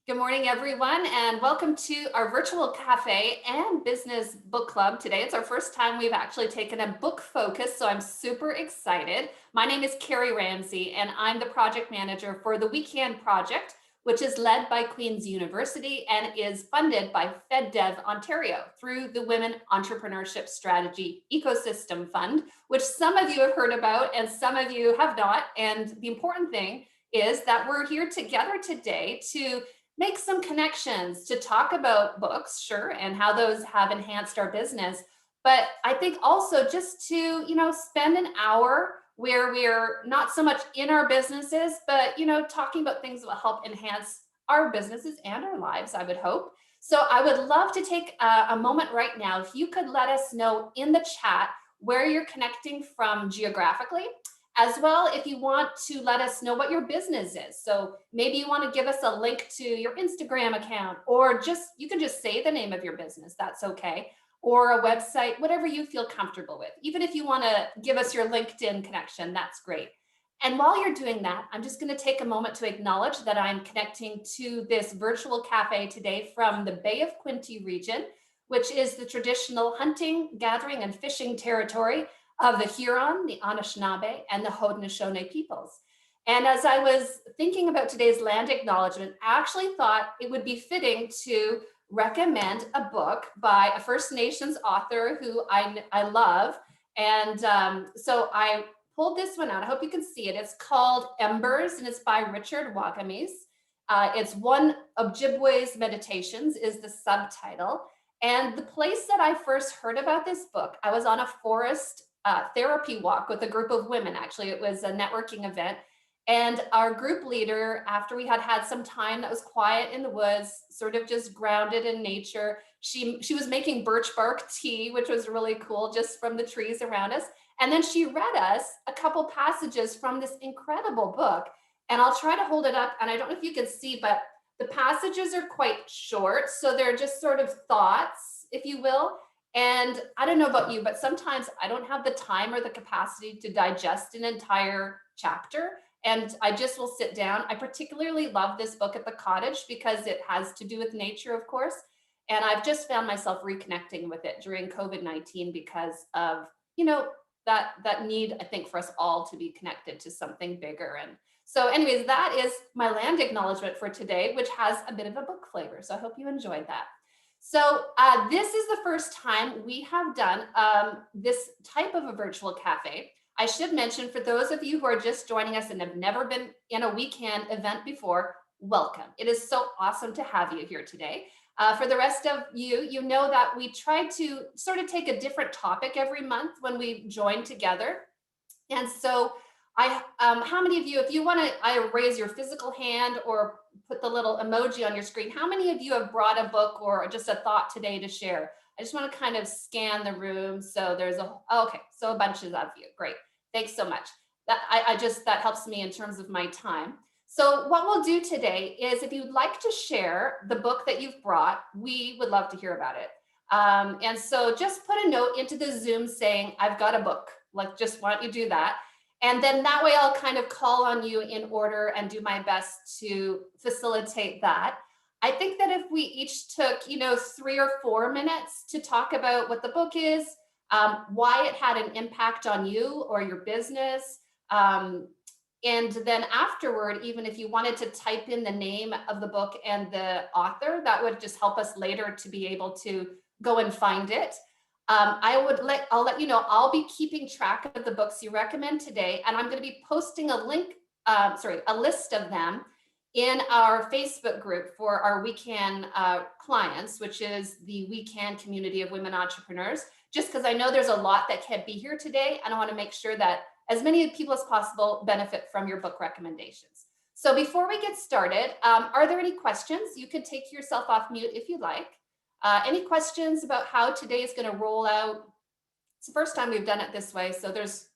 Good morning, everyone, and welcome to our virtual cafe and business book club. Today, it's our first time we've actually taken a book focus, so I'm super excited. My name is Carrie Ramsey, and I'm the project manager for the Weekend Project, which is led by Queen's University and is funded by FedDev Ontario through the Women Entrepreneurship Strategy Ecosystem Fund, which some of you have heard about and some of you have not. And the important thing is that we're here together today to make some connections, to talk about books, sure, and how those have enhanced our business. But I think also just to, spend an hour where we're not so much in our businesses, but, talking about things that will help enhance our businesses and our lives, I would hope. So I would love to take a moment right now. If you could let us know in the chat where you're connecting from geographically, as well, if you want to let us know what your business is. So maybe you want to give us a link to your Instagram account, or you can just say the name of your business, that's okay, or a website, whatever you feel comfortable with. Even if you want to give us your LinkedIn connection, that's great. And while you're doing that, I'm just going to take a moment to acknowledge that I'm connecting to this virtual cafe today from the Bay of Quinte region, which is the traditional hunting, gathering, and fishing territory of the Huron, the Anishinaabe, and the Haudenosaunee peoples. And as I was thinking about today's land acknowledgement, I actually thought it would be fitting to recommend a book by a First Nations author who I love. And so I pulled this one out. I hope you can see it. It's called Embers, and it's by Richard Wagamis. It's One Ojibwe's Meditations is the subtitle. And the place that I first heard about this book, I was on a forest therapy walk with a group of women. Actually, it was a networking event. And our group leader, after we had some time that was quiet in the woods, sort of just grounded in nature, she was making birch bark tea, which was really cool, just from the trees around us. And then she read us a couple passages from this incredible book. And I'll try to hold it up. And I don't know if you can see, but the passages are quite short. So they're just sort of thoughts, if you will. And I don't know about you, but sometimes I don't have the time or the capacity to digest an entire chapter. And I just will sit down. I particularly love this book at the cottage because it has to do with nature, of course. And I've just found myself reconnecting with it during COVID-19 because of, that need, I think, for us all to be connected to something bigger. And so anyways, that is my land acknowledgement for today, which has a bit of a book flavor. So I hope you enjoyed that. So this is the first time we have done this type of a virtual cafe. I should mention, for those of you who are just joining us and have never been in a weekend event before, welcome. It is so awesome to have you here today. For the rest of you, you know that we try to sort of take a different topic every month when we join together. And so how many of you, if you want to raise your physical hand or put the little emoji on your screen, how many of you have brought a book or just a thought today to share? I just want to kind of scan the room. So there's okay, so a bunch of you. Great. Thanks so much. That helps me in terms of my time. So what we'll do today is, if you'd like to share the book that you've brought, we would love to hear about it. And so just put a note into the Zoom saying, I've got a book. Like, just why don't you do that? And then that way I'll kind of call on you in order and do my best to facilitate that. I think that if we each took, 3 or 4 minutes to talk about what the book is, why it had an impact on you or your business, and then afterward, even if you wanted to type in the name of the book and the author, that would just help us later to be able to go and find it. I'll let you know, I'll be keeping track of the books you recommend today, and I'm going to be posting a list of them in our Facebook group for our Weekend clients, which is the Weekend community of women entrepreneurs, just because I know there's a lot that can't be here today, and I want to make sure that as many people as possible benefit from your book recommendations. So before we get started, are there any questions? You could take yourself off mute if you like. Any questions about how today is going to roll out? It's the first time we've done it this way, so there's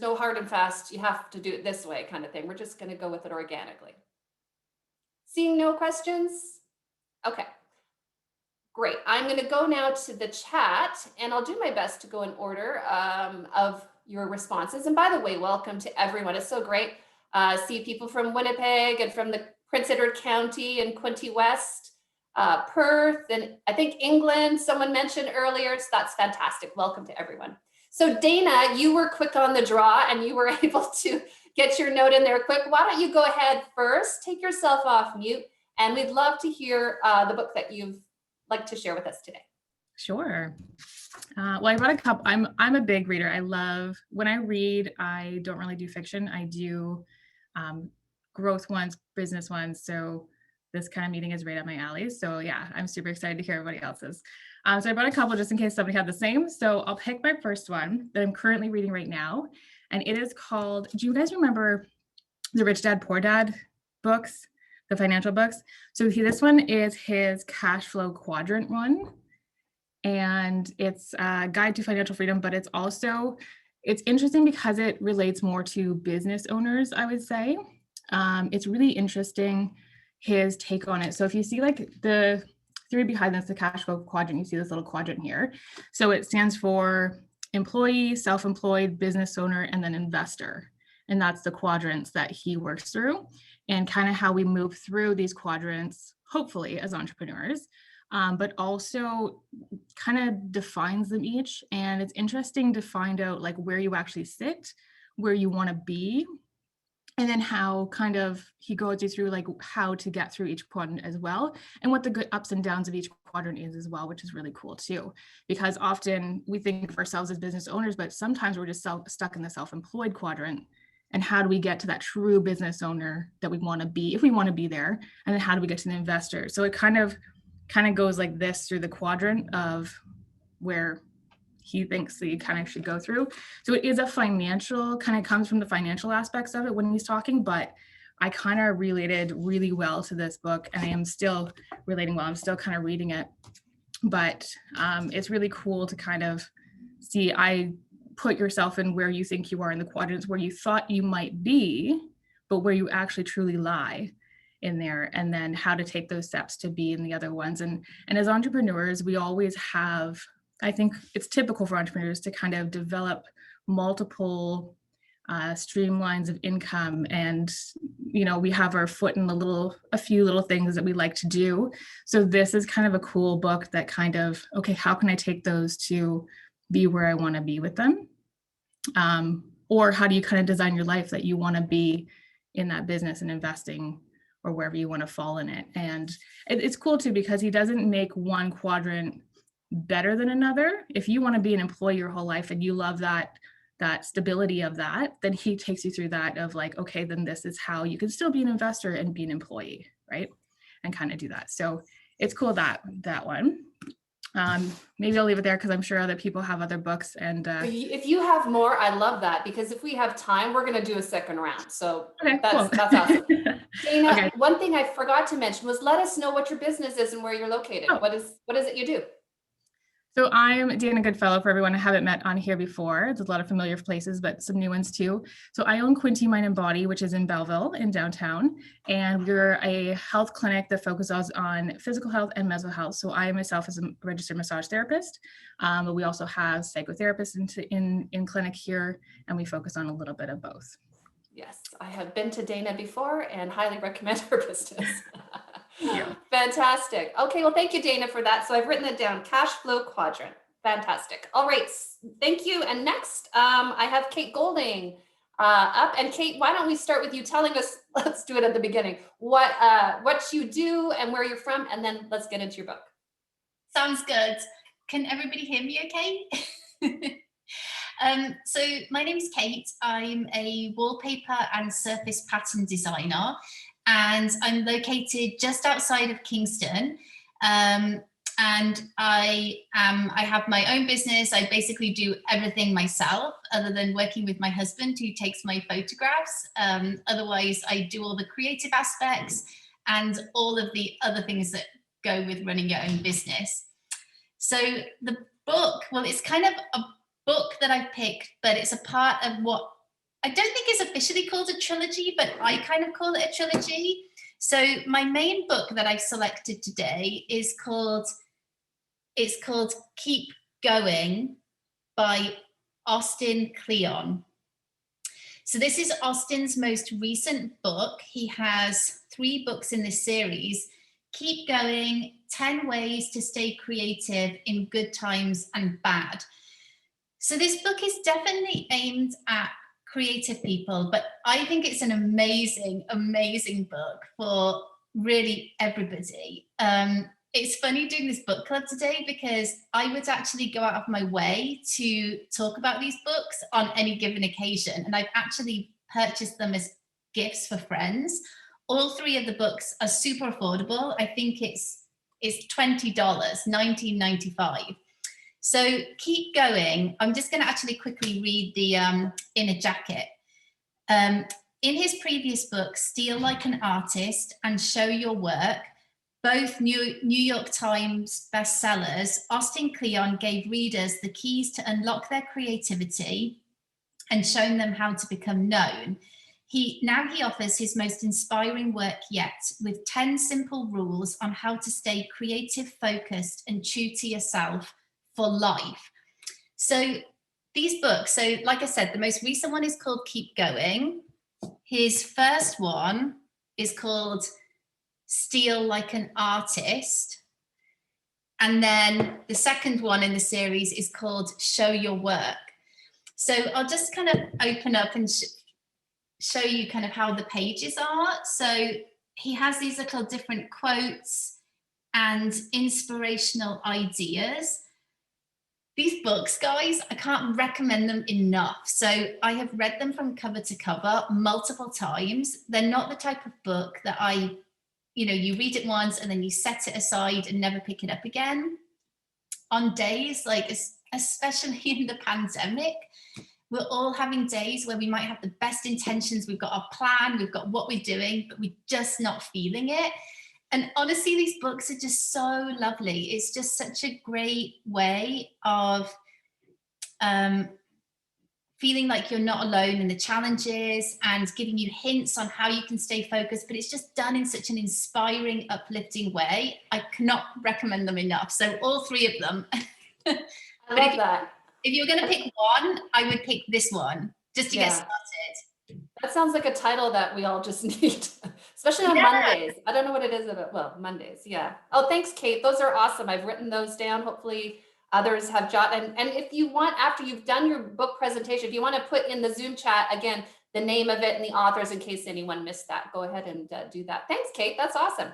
no hard and fast, you have to do it this way kind of thing. We're just going to go with it organically. Seeing no questions? Okay, great. I'm going to go now to the chat, and I'll do my best to go in order of your responses. And by the way, welcome to everyone. It's so great. See people from Winnipeg and from the Prince Edward County and Quinte West, Perth, and I think England, someone mentioned earlier. So that's fantastic. Welcome to everyone. So Dana, you were quick on the draw and you were able to get your note in there quick. Why don't you go ahead first, take yourself off mute, and we'd love to hear the book that you've like to share with us today. Sure. Well, I brought a couple. I'm a big reader. I love when I read. I don't really do fiction. I do growth ones, business ones. So this kind of meeting is right up my alley. So yeah, I'm super excited to hear everybody else's. So I brought a couple just in case somebody had the same. So I'll pick my first one that I'm currently reading right now, and it is called. Do you guys remember the Rich Dad Poor Dad books, the financial books? So this one is his cash flow quadrant one. And it's a guide to financial freedom, but it's interesting because it relates more to business owners, I would say. It's really interesting, his take on it. So if you see like the theory behind this, the cash flow quadrant, you see this little quadrant here. So it stands for employee, self-employed, business owner, and then investor. And that's the quadrants that he works through, and kind of how we move through these quadrants, hopefully as entrepreneurs. But also kind of defines them each. And it's interesting to find out like where you actually sit, where you want to be, and then how kind of he goes you through like how to get through each quadrant as well, and what the good ups and downs of each quadrant is as well, which is really cool too. Because often we think of ourselves as business owners, but sometimes we're just stuck in the self-employed quadrant. And how do we get to that true business owner that we want to be, if we want to be there? And then how do we get to the investor? So it kind of goes like this through the quadrant of where he thinks that you kind of should go through. So it is a financial, kind of comes from the financial aspects of it when he's talking, but I kind of related really well to this book, and I am still relating well. I'm still kind of reading it, but it's really cool to kind of see, I put yourself in where you think you are in the quadrants, where you thought you might be, but where you actually truly lie in there, and then how to take those steps to be in the other ones. And as entrepreneurs, we always have, I think it's typical for entrepreneurs to kind of develop multiple streamlines of income, and we have our foot in a few little things that we like to do. So this is kind of a cool book that kind of, okay, how can I take those to be where I want to be with them? Or how do you kind of design your life that you want to be in that business and investing, or wherever you want to fall in it. And it's cool too, because he doesn't make one quadrant better than another. If you want to be an employee your whole life and you love that stability of that, then he takes you through that of like, okay, then this is how you can still be an investor and be an employee, right? And kind of do that. So it's cool, that one. Maybe I'll leave it there because I'm sure other people have other books. And if you have more, I love that, because if we have time, we're going to do a second round. So okay, that's cool. that's awesome. Dana, Okay. One thing I forgot to mention was let us know what your business is and where you're located. Oh. What is it you do? So I'm Dana Goodfellow, for everyone I haven't met on here before. There's a lot of familiar places, but some new ones too. So I own Quinte Mind and Body, which is in Belleville in downtown. And we're a health clinic that focuses on physical health and mental health. So I myself is a registered massage therapist. But we also have psychotherapists in clinic here, and we focus on a little bit of both. Yes, I have been to Dana before and highly recommend her business. Yeah. Fantastic. Okay, well, thank you, Dana, for that. So I've written it down, cash flow quadrant. Fantastic. All right, thank you. And next, I have Kate Golding up. And Kate, why don't we start with you telling us, let's do it at the beginning, what you do and where you're from, and then let's get into your book. Sounds good. Can everybody hear me okay? So my name is Kate. I'm a wallpaper and surface pattern designer, and I'm located just outside of Kingston. And I have my own business. I basically do everything myself, other than working with my husband, who takes my photographs. Otherwise, I do all the creative aspects and all of the other things that go with running your own business. So the book, well, it's kind of a book that I picked, but it's a part of what I don't think is officially called a trilogy, but I kind of call it a trilogy. So my main book that I've selected today is called Keep Going by Austin Kleon. So this is Austin's most recent book. He has 3 books in this series. Keep Going, 10 Ways to Stay Creative in Good Times and Bad. So this book is definitely aimed at creative people, but I think it's an amazing, amazing book for really everybody. It's funny doing this book club today because I would actually go out of my way to talk about these books on any given occasion. And I've actually purchased them as gifts for friends. All 3 of the books are super affordable. I think it's $20, $19.95. So Keep Going. I'm just going to actually quickly read the inner jacket. In his previous book, Steal Like an Artist and Show Your Work, both New York Times bestsellers, Austin Kleon gave readers the keys to unlock their creativity and showing them how to become known. Now he offers his most inspiring work yet, with 10 simple rules on how to stay creative, focused, and true to yourself for life. So these books, so like I said, the most recent one is called Keep Going. His first one is called Steal Like an Artist. And then the second one in the series is called Show Your Work. So I'll just kind of open up and show you kind of how the pages are. So he has these little different quotes and inspirational ideas. These books, guys, I can't recommend them enough. So I have read them from cover to cover multiple times. They're not the type of book that you read it once and then you set it aside and never pick it up again. On days like, especially in the pandemic, we're all having days where we might have the best intentions. We've got our plan, we've got what we're doing, but we're just not feeling it. And honestly, these books are just so lovely. It's just such a great way of feeling like you're not alone in the challenges and giving you hints on how you can stay focused, but it's just done in such an inspiring, uplifting way. I cannot recommend them enough. So all 3 of them. I love that. If you're going to pick one, I would pick this one just to get started. That sounds like a title that we all just need, especially on Mondays. I don't know what it is about, well, Mondays, yeah. Oh, thanks, Kate. Those are awesome. I've written those down. Hopefully others have jotted. And if you want, after you've done your book presentation, if you want to put in the Zoom chat, again, the name of it and the authors in case anyone missed that, go ahead and do that. Thanks, Kate. That's awesome.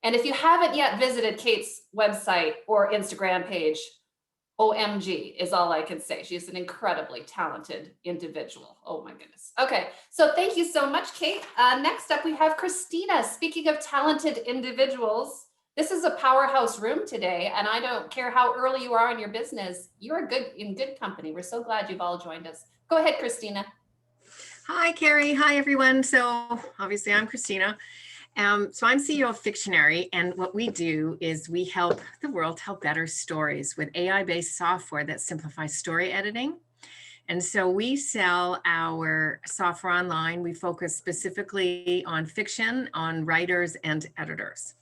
And if you haven't yet visited Kate's website or Instagram page, OMG is all I can say. She's an incredibly talented individual. Oh my goodness. Okay, so thank you so much, Kate. Next up, we have Christina. Speaking of talented individuals, this is a powerhouse room today, and I don't care how early you are in your business, you're in good company. We're so glad you've all joined us. Go ahead, Christina. Hi, Carrie. Hi, everyone. So obviously I'm Christina. So I'm CEO of Fictionary, and what we do is we help the world tell better stories with AI-based software that simplifies story editing. And so we sell our software online. We focus specifically on fiction, on writers and editors.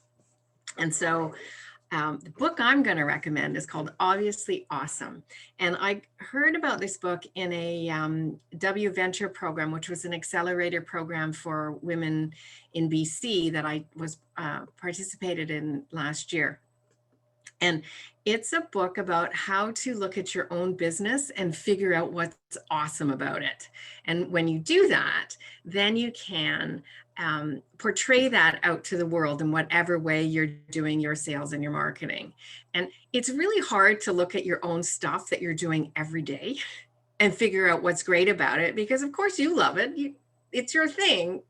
And so the book I'm going to recommend is called Obviously Awesome. And I heard about this book in a W Venture program, which was an accelerator program for women in BC that I was participated in last year. And it's a book about how to look at your own business and figure out what's awesome about it. And when you do that, then you can portray that out to the world in whatever way you're doing your sales and your marketing. And it's really hard to look at your own stuff that you're doing every day and figure out what's great about it, because of course you love it. It's your thing,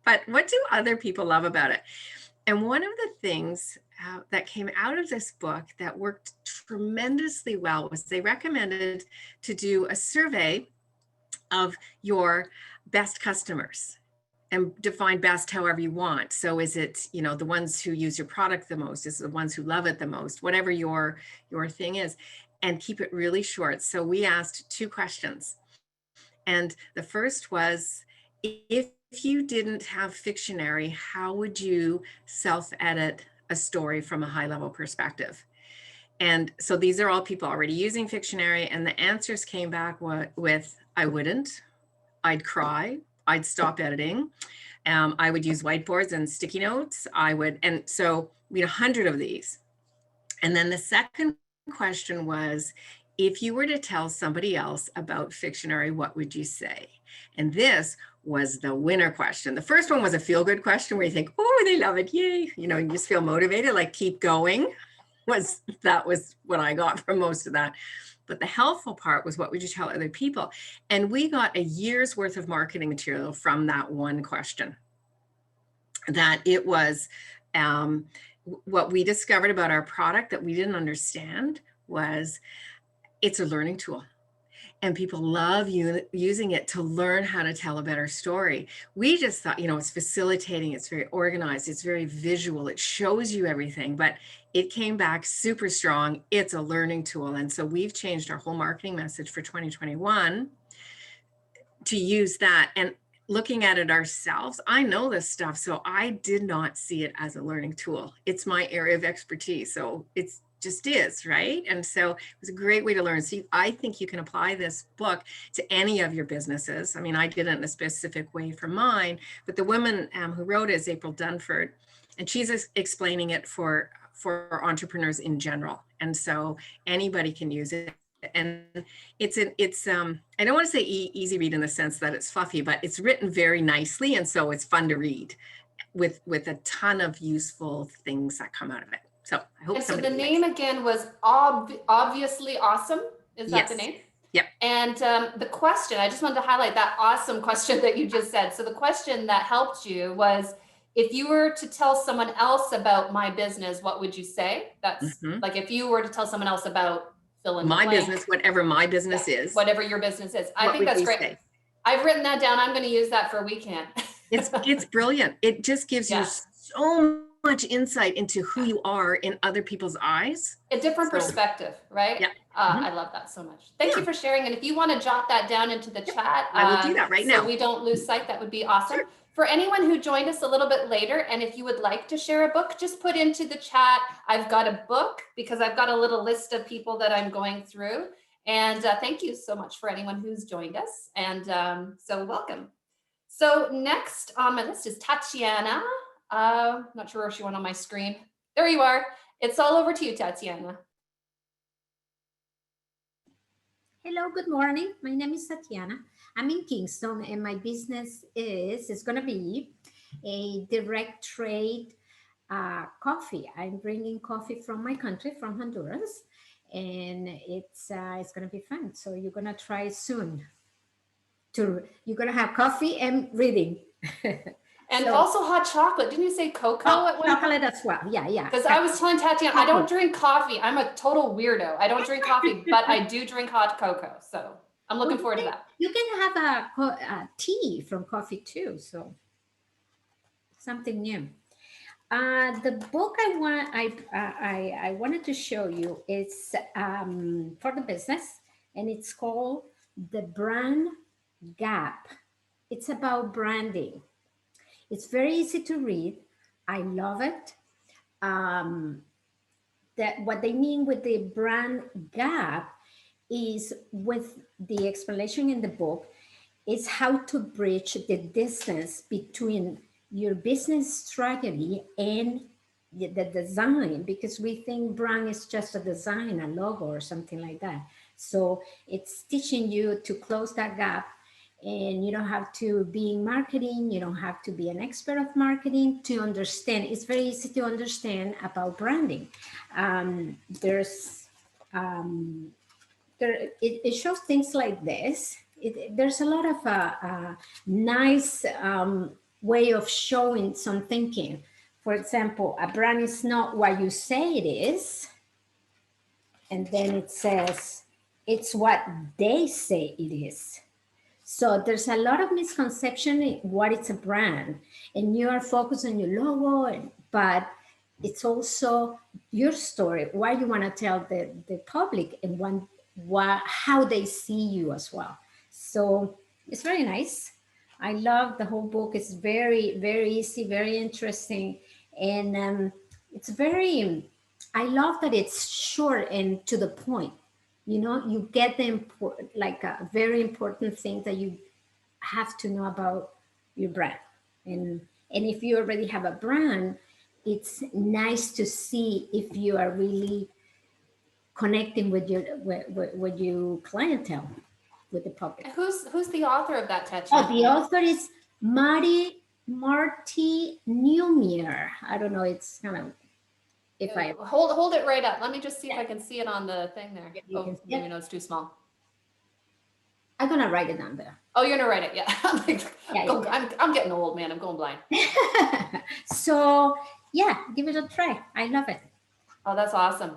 but what do other people love about it? And one of the things that came out of this book that worked tremendously well was they recommended to do a survey of your best customers and define best however you want. So is it, the ones who use your product the most? Is it the ones who love it the most? Whatever your thing is, and keep it really short. So we asked 2 questions. And the first was, if you didn't have Fictionary, how would you self-edit a story from a high-level perspective? And so these are all people already using Fictionary, and the answers came back with, I wouldn't, I'd cry, I'd stop editing. I would use whiteboards and sticky notes. And so we had 100 of these. And then the second question was, if you were to tell somebody else about Fictionary, what would you say? And this was the winner question. The first one was a feel-good question where you think, oh, they love it, yay. You know, you just feel motivated, like keep going. That was what I got from most of that. But the helpful part was, what would you tell other people? And we got a year's worth of marketing material from that one question. That it was, what we discovered about our product that we didn't understand was it's a learning tool. And people love using it to learn how to tell a better story. We just thought, you know, it's facilitating, it's very organized, it's very visual, it shows you everything, but it came back super strong. It's a learning tool. And so we've changed our whole marketing message for 2021 to use that. And looking at it ourselves, I know this stuff, so I did not see it as a learning tool. It's my area of expertise. So it's just is, right? And so it was a great way to learn. So I think you can apply this book to any of your businesses. I mean, I did it in a specific way for mine, but the woman who wrote it is April Dunford, and she's explaining it for entrepreneurs in general. And so anybody can use it. And it's I don't want to say easy read in the sense that it's fluffy, but it's written very nicely. And so it's fun to read with a ton of useful things that come out of it. So I hope. And so the name again was Obviously Awesome. Is that the name? Yep. And the question, I just wanted to highlight that awesome question that you just said. So the question that helped you was, if you were to tell someone else about my business, what would you say? That's like, if you were to tell someone else about fill in my the blank, business, whatever my business is, whatever your business is. I think that's great. Say? I've written that down. I'm going to use that for weekend. It's brilliant. It just gives you so much insight into who you are in other people's eyes. A different perspective, right? Yeah. I love that so much. Thank you for sharing. And if you want to jot that down into the chat, I will do that right now. So we don't lose sight, that would be awesome. Sure. For anyone who joined us a little bit later, and if you would like to share a book, just put into the chat, I've got a book, because I've got a little list of people that I'm going through. And thank you so much for anyone who's joined us. And so welcome. So next on my list is Tatiana. Not sure where she went on my screen. There you are. It's all over to you, Tatiana. Hello, good morning. My name is Tatiana. I'm in Kingston, and my business is going to be a direct trade coffee. I'm bringing coffee from my country, from Honduras, and it's going to be fun. So you're going to try soon. You're going to have coffee and reading. And so, also hot chocolate. Didn't you say cocoa? Chocolate as well. Yeah. Because I was telling Tatiana, I don't drink coffee. I'm a total weirdo. I don't drink coffee, but I do drink hot cocoa. So I'm looking forward to that. You can have a tea from coffee too. So something new. The book I wanted to show you is for the business, and it's called The Brand Gap. It's about branding. It's very easy to read. I love it. That what they mean with the brand gap is, with the explanation in the book, is how to bridge the distance between your business strategy and the design, because we think brand is just a design, a logo or something like that. So it's teaching you to close that gap. And you don't have to be in marketing. You don't have to be an expert of marketing to understand. It's very easy to understand about branding. It shows things like this. There's a lot of nice way of showing some thinking. For example, a brand is not what you say it is. And then it says, it's what they say it is. So there's a lot of misconception in what is a brand, and you are focused on your logo, but it's also your story, why you want to tell the public, and how they see you as well. So it's very nice. I love the whole book. It's very, very easy, very interesting. And it's I love that it's short and to the point. You know, you get the very important thing that you have to know about your brand. And if you already have a brand, it's nice to see if you are really connecting with your clientele, with the public. And who's the author of that, Oh, Tatiana? the author is Marty Neumeier. I don't know. It's kind of, if I Hold it right up. Let me just see if I can see it on the thing there. You Oh, can see maybe it. no, it's too small. I'm gonna write it down there. Oh, you're gonna write it, yeah. I'm like, Yeah. I'm getting old, man. I'm going blind. So yeah, give it a try. I love it. Oh, that's awesome.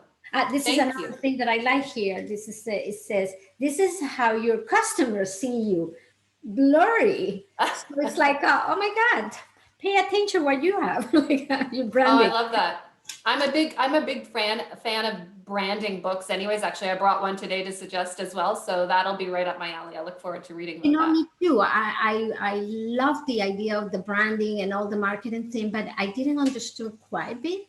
This is Thank another you. thing that I like here. This is it says this is how your customers see you, blurry. So it's like, oh my God, pay attention what you have, like your Oh, branding. I love that. I'm a big fan of branding books. Anyways, actually, I brought one today to suggest as well, so that'll be right up my alley. I look forward to reading You about know, that. me too. I love the idea of the branding and all the marketing thing, but I didn't understand quite a bit.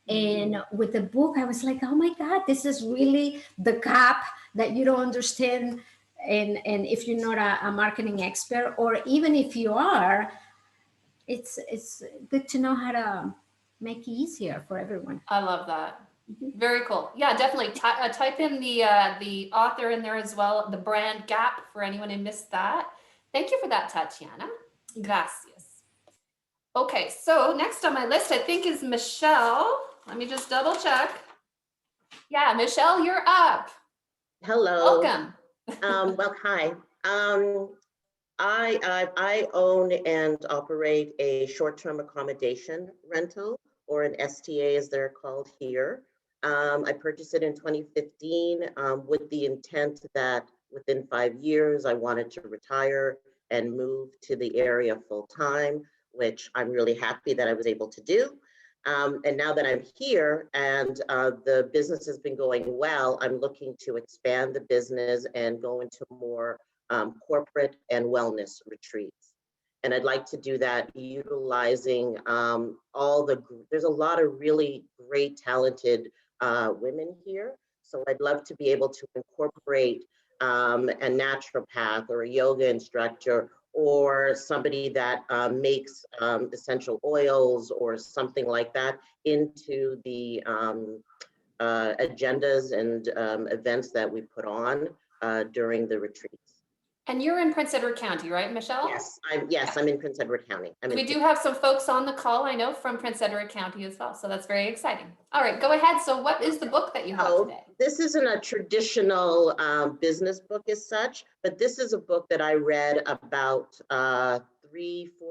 And with the book, I was like, oh my God, this is really the gap that you don't understand. And if you're not a marketing expert, or even if you are, it's good to know how to make it easier for everyone. I love that. Mhm. Very cool. Yeah, definitely. Type in the author in there as well, the brand gap, for anyone who missed that. Thank you for that, Tatiana. Gracias. Okay, so next on my list, I think, is Michelle. Let me just double check. Yeah, Michelle, you're up. Hello. Welcome. Well, hi. I own and operate a short-term accommodation rental, or an STA as they're called here. I purchased it in 2015 with the intent that within 5 years I wanted to retire and move to the area full-time, which I'm really happy that I was able to do. And now that I'm here and the business has been going well, I'm looking to expand the business and go into more corporate and wellness retreats. And I'd like to do that utilizing there's a lot of really great, talented women here. So I'd love to be able to incorporate a naturopath or a yoga instructor or somebody that makes essential oils or something like that into the agendas and events that we put on during the retreats. And you're in Prince Edward County, right, Michelle? Yes, I'm in Prince Edward County. We do have some folks on the call, I know, from Prince Edward County as well. So that's very exciting. All right, go ahead. So what is the book that you have today? This isn't a traditional business book as such, but this is a book that I read about 3-4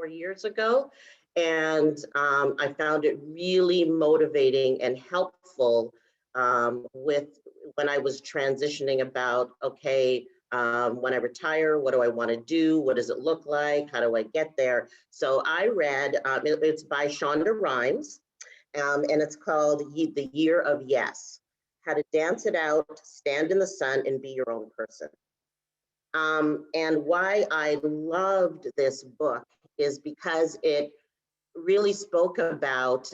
years ago. And I found it really motivating and helpful with when I was transitioning about, okay, when I retire, what do I want to do? What does it look like? How do I get there? So I read, it's by Shonda Rhimes, and it's called The Year of Yes, How to Dance It Out, Stand in the Sun, and Be Your Own Person. And why I loved this book is because it really spoke about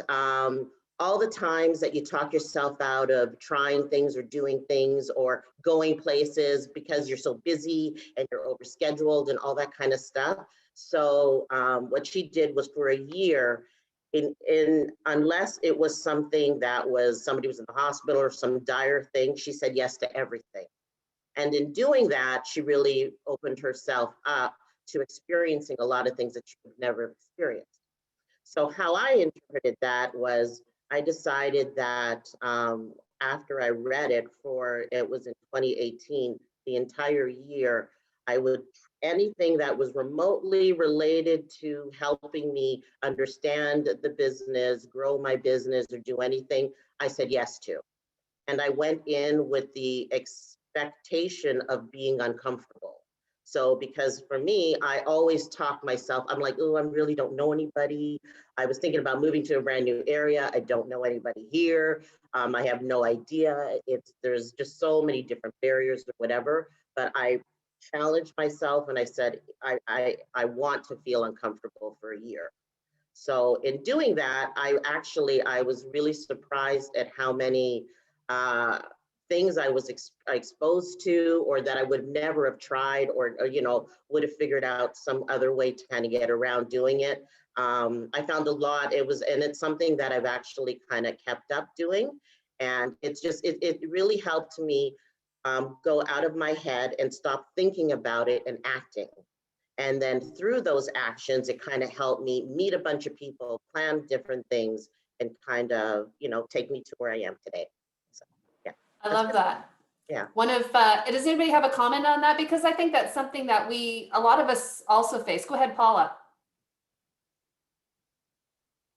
all the times that you talk yourself out of trying things or doing things or going places because you're so busy and you're overscheduled and all that kind of stuff. So what she did was for a year, unless it was something that was somebody was in the hospital or some dire thing, she said yes to everything. And in doing that, she really opened herself up to experiencing a lot of things that she would never experienced. So how I interpreted that was I decided that after I read it was in 2018, the entire year, I would, anything that was remotely related to helping me understand the business, grow my business, or do anything, I said yes to. And I went in with the expectation of being uncomfortable. So because for me, I always talk myself, I'm like, oh, I really don't know anybody. I was thinking about moving to a brand new area. I don't know anybody here. I have no idea. There's just so many different barriers or whatever, but I challenged myself and I said, I want to feel uncomfortable for a year. So in doing that, I was really surprised at how many things I was exposed to, or that I would never have tried, or would have figured out some other way to kind of get around doing it. I found a lot. And it's something that I've actually kind of kept up doing. And it's just, it really helped me go out of my head and stop thinking about it and acting. And then through those actions, it kind of helped me meet a bunch of people, plan different things, and kind of, take me to where I am today. So, yeah. I love that. Yeah. Does anybody have a comment on that? Because I think that's something that a lot of us also face. Go ahead, Paula.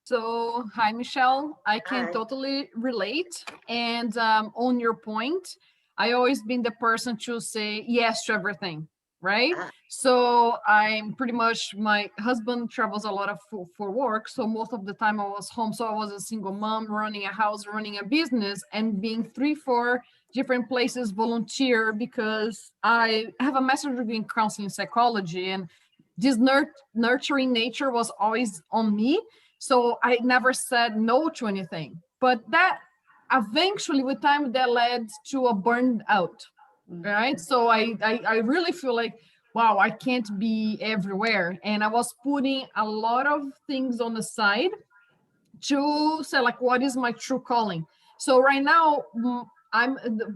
So, hi, Michelle. I can Hi. totally relate. And on your point, I always been the person to say yes to everything, right? So I'm pretty much, my husband travels a lot for work. So most of the time I was home. So I was a single mom running a house, running a business, and being 3-4 different places volunteer, because I have a master's degree in counseling psychology, and this nurturing nature was always on me. So I never said no to anything, but that eventually with time that led to a burnout, right? So I really feel like, wow, I can't be everywhere. And I was putting a lot of things on the side to say, like, what is my true calling? So right now,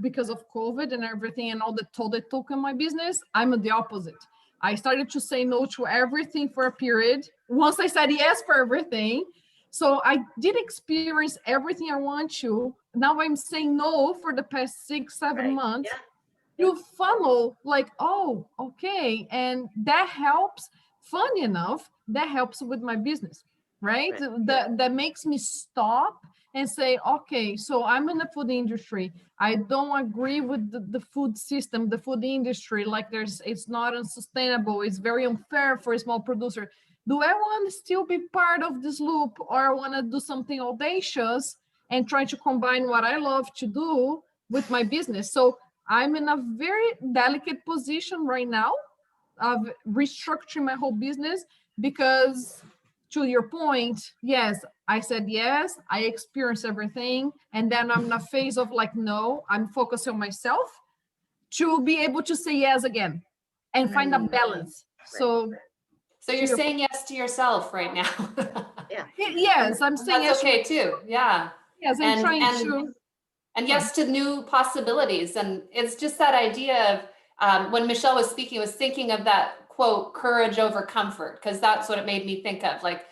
because of COVID and everything and all the toll that took in my business, I'm the opposite. I started to say no to everything for a period. Once I said yes for everything, so I did experience everything I want to. Now I'm saying no for the past 6-7 months. Yeah. You follow, like, oh, okay. And that helps. Funny enough, that helps with my business, right? That makes me stop and say, okay, so I'm in the food industry. I don't agree with the food system, the food industry. Like, it's not unsustainable. It's very unfair for a small producer. Do I want to still be part of this loop, or I want to do something audacious and try to combine what I love to do with my business? So I'm in a very delicate position right now of restructuring my whole business, because, to your point, yes, I said yes, I experienced everything, and then I'm in a phase of like, no, I'm focused on myself to be able to say yes again and find a balance. So you're saying yes to yourself right now. Yeah. Yes, I'm saying that's yes. Okay too. Yeah. Yes, I'm trying to. And yes to new possibilities. And it's just that idea of when Michelle was speaking, I was thinking of that quote, courage over comfort, because that's what it made me think of. Like,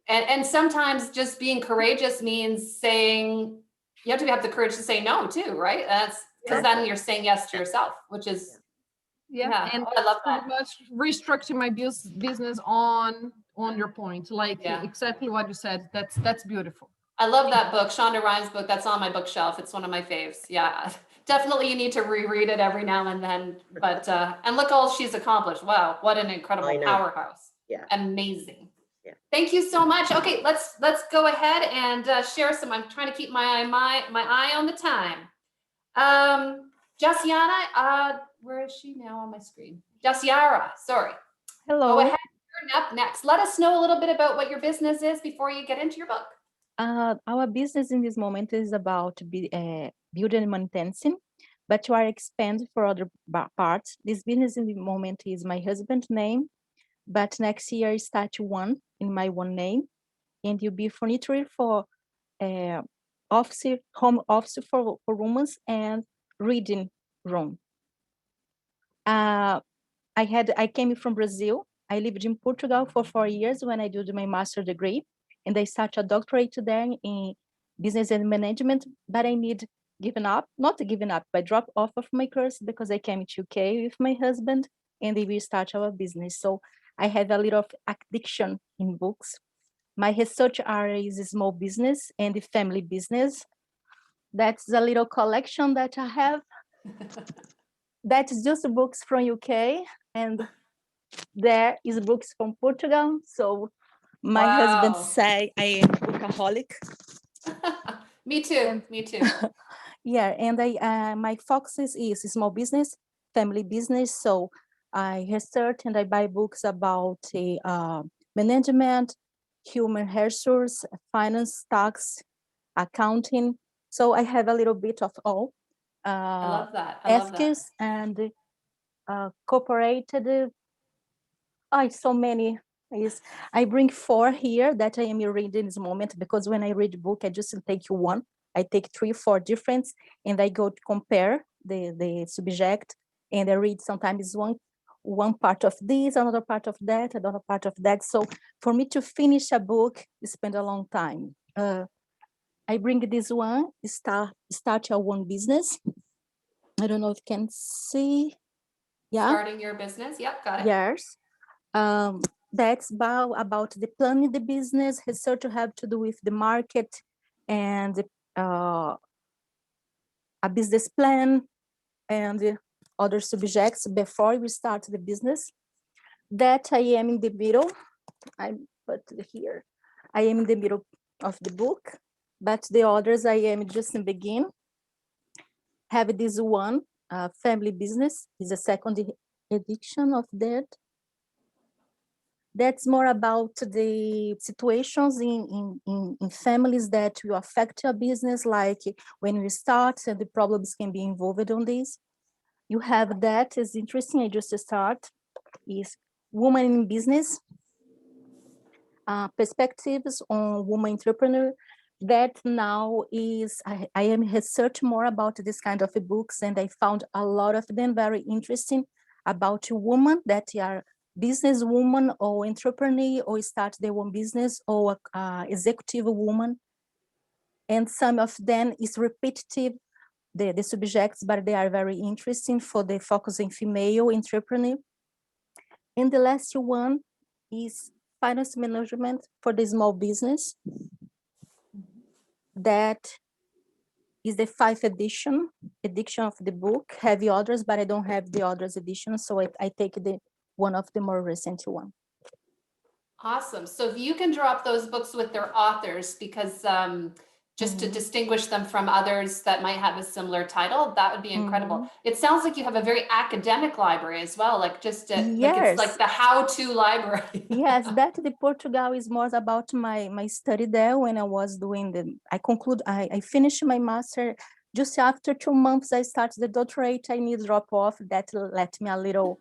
and sometimes just being courageous means saying, you have to have the courage to say no too, right? That's because then you're saying yes to yourself, which is, and I love that. Pretty much restructuring my business on your point, like exactly what you said. That's beautiful. I love that book, Shonda Rhimes' book. That's on my bookshelf. It's one of my faves. Yeah, definitely. You need to reread it every now and then. But and look all she's accomplished. Wow, what an incredible powerhouse. Yeah, amazing. Yeah. Thank you so much. Okay, let's go ahead and share some. I'm trying to keep my eye on the time. Jasiana, where is she now on my screen? Jasiara, sorry. Hello. Go ahead. You're up next. Let us know a little bit about what your business is before you get into your book. Our business in this moment is about building and maintaining, but to expand for other parts. This business in the moment is my husband's name, but next year I start one in my one name, and you'll be furniture for home office for rooms and reading room. I came from Brazil. I lived in Portugal for 4 years when I did my master's degree, and I started a doctorate there in business and management, but I not giving up, but drop off of my course because I came to UK with my husband and we start our business. So I have a little of addiction in books. My research area is small business and the family business. That's a little collection that I have. That's just books from UK, and there is books from Portugal. So my husband say I am bookaholic. Me too. Me too. Yeah, and my focus is small business, family business. So I research and I buy books about management, human resource, finance, tax, accounting. So I have a little bit of all. I love that. I love that. ethics and cooperated. So many. Yes, I bring 4 here that I am reading this moment, because when I read a book, I just take one. I take 3, 4 different, and I go to compare the subject, and I read sometimes one part of this, another part of that, another part of that. So for me to finish a book, it spend a long time. I bring this one, start your own business. I don't know if you can see. Yeah. Starting your business. Yep, got it. Yes. That's about the planning the business, research to have to do with the market and a business plan and other subjects before we start the business. That I am in the middle. I put here. I am in the middle of the book, but the others I am just in the beginning. Have this one, family business, is a second edition of that. That's more about the situations in families that will affect your business, like when you start and the problems can be involved on this. You have that is interesting. I just start is woman in business, perspectives on woman entrepreneur. That now is, I am research more about this kind of books, and I found a lot of them very interesting about women that are businesswoman or entrepreneur or start their own business or executive woman. And some of them is repetitive, the subjects, but they are very interesting for the focusing female entrepreneur. And the last one is finance management for the small business. That is the 5th edition of the book. Have the others, but I don't have the others edition, so I take the one of the more recent one. Awesome. So if you can drop those books with their authors, because just to distinguish them from others that might have a similar title, that would be incredible. It sounds like you have a very academic library as well, like just like it's like the how-to library. Yes, that the Portugal is more about my study there when I was doing I finished my master. Just after 2 months, I started the doctorate. I need drop off. That left me a little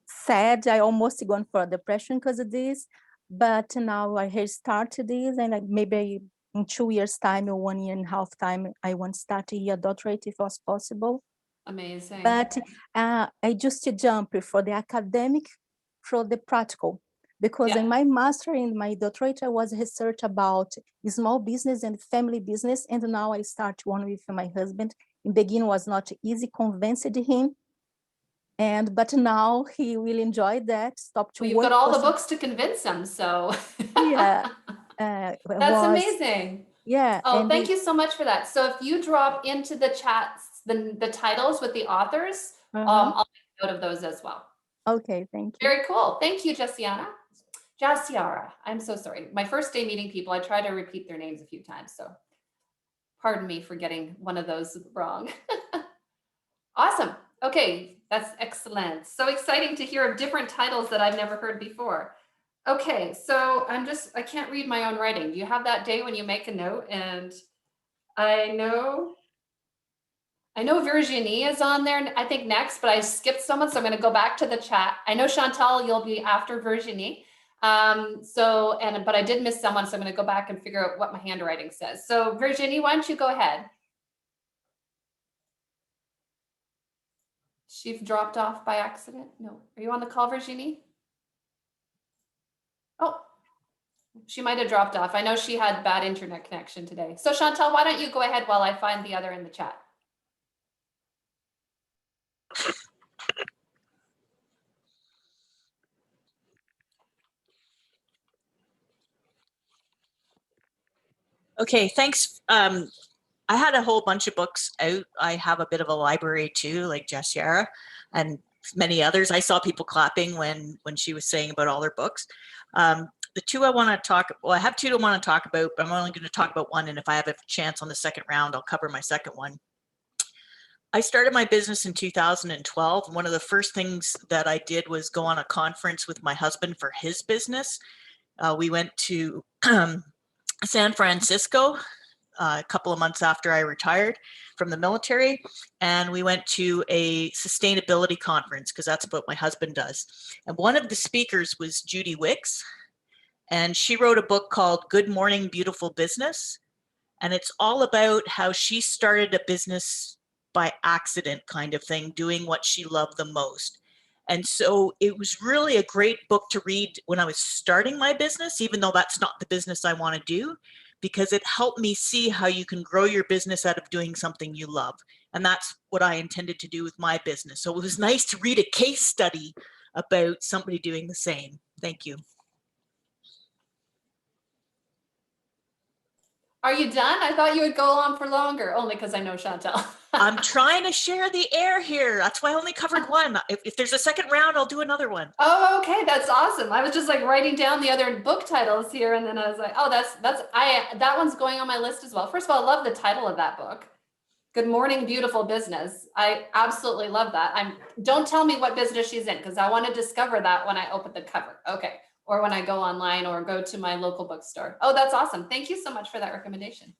sad. I almost gone for depression because of this. But now I have started this, and maybe in 2 years' time or 1 year and a half time, I want to start a doctorate if it was possible. Amazing. But I just jump for the academic, for the practical, because in my master and my doctorate, I was research about small business and family business, and now I start one with my husband. In the beginning, was not easy, convinced him. But now he will enjoy that. Stop to well, you've work. Got all the books to convince him, so yeah, that's amazing. Yeah. Oh, thank you so much for that. So if you drop into the chats the titles with the authors, I'll make note of those as well. Okay, thank you. Very cool. Thank you, Jasiara. I'm so sorry. My first day meeting people, I try to repeat their names a few times, so pardon me for getting one of those wrong. Awesome. Okay, that's excellent. So exciting to hear of different titles that I've never heard before. Okay, so I can't read my own writing. Do you have that day when you make a note? And I know Virginie is on there, I think next, but I skipped someone, so I'm going to go back to the chat. I know Chantal, you'll be after Virginie. But I did miss someone, so I'm going to go back and figure out what my handwriting says. So Virginie, why don't you go ahead? She dropped off by accident? No. Are you on the call, Virginie? Oh, she might have dropped off. I know she had bad internet connection today. So Chantal, why don't you go ahead while I find the other in the chat? Okay, thanks. I had a whole bunch of books out. I have a bit of a library too, like Jasiara and many others. I saw people clapping when she was saying about all her books. The two I want to talk, well, I have two I want to talk about, but I'm only going to talk about one. And if I have a chance on the second round, I'll cover my second one. I started my business in 2012. One of the first things that I did was go on a conference with my husband for his business. We went to San Francisco a couple of months after I retired from the military, and we went to a sustainability conference because that's what my husband does. And one of the speakers was Judy Wicks, and she wrote a book called Good Morning Beautiful Business. And it's all about how she started a business by accident kind of thing, doing what she loved the most. And so it was really a great book to read when I was starting my business, even though that's not the business I want to do, because it helped me see how you can grow your business out of doing something you love. And that's what I intended to do with my business. So it was nice to read a case study about somebody doing the same. Thank you. Are you done? I thought you would go on for longer, only because I know Chantal. I'm trying to share the air here. That's why I only covered one. If there's a second round, I'll do another one. Oh, okay, that's awesome. I was just like writing down the other book titles here, and then I was like, oh, that one's going on my list as well. First of all, I love the title of that book. Good Morning, Beautiful Business. I absolutely love that. Don't tell me what business she's in, because I want to discover that when I open the cover. Okay. Or when I go online or go to my local bookstore. Oh, that's awesome. Thank you so much for that recommendation.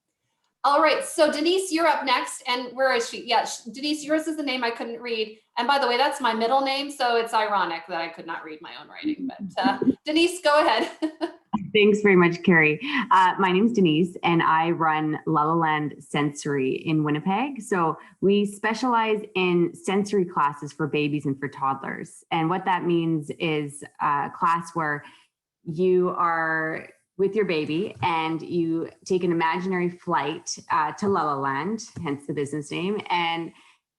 All right, so Denise, you're up next. And where is she? Yeah, Denise, yours is the name I couldn't read. And by the way, that's my middle name, so it's ironic that I could not read my own writing. But Denise, go ahead. Thanks very much, Carrie. My name is Denise, and I run La La Land Sensory in Winnipeg. So we specialize in sensory classes for babies and for toddlers. And what that means is a class where you are with your baby and you take an imaginary flight to La La Land, hence the business name, and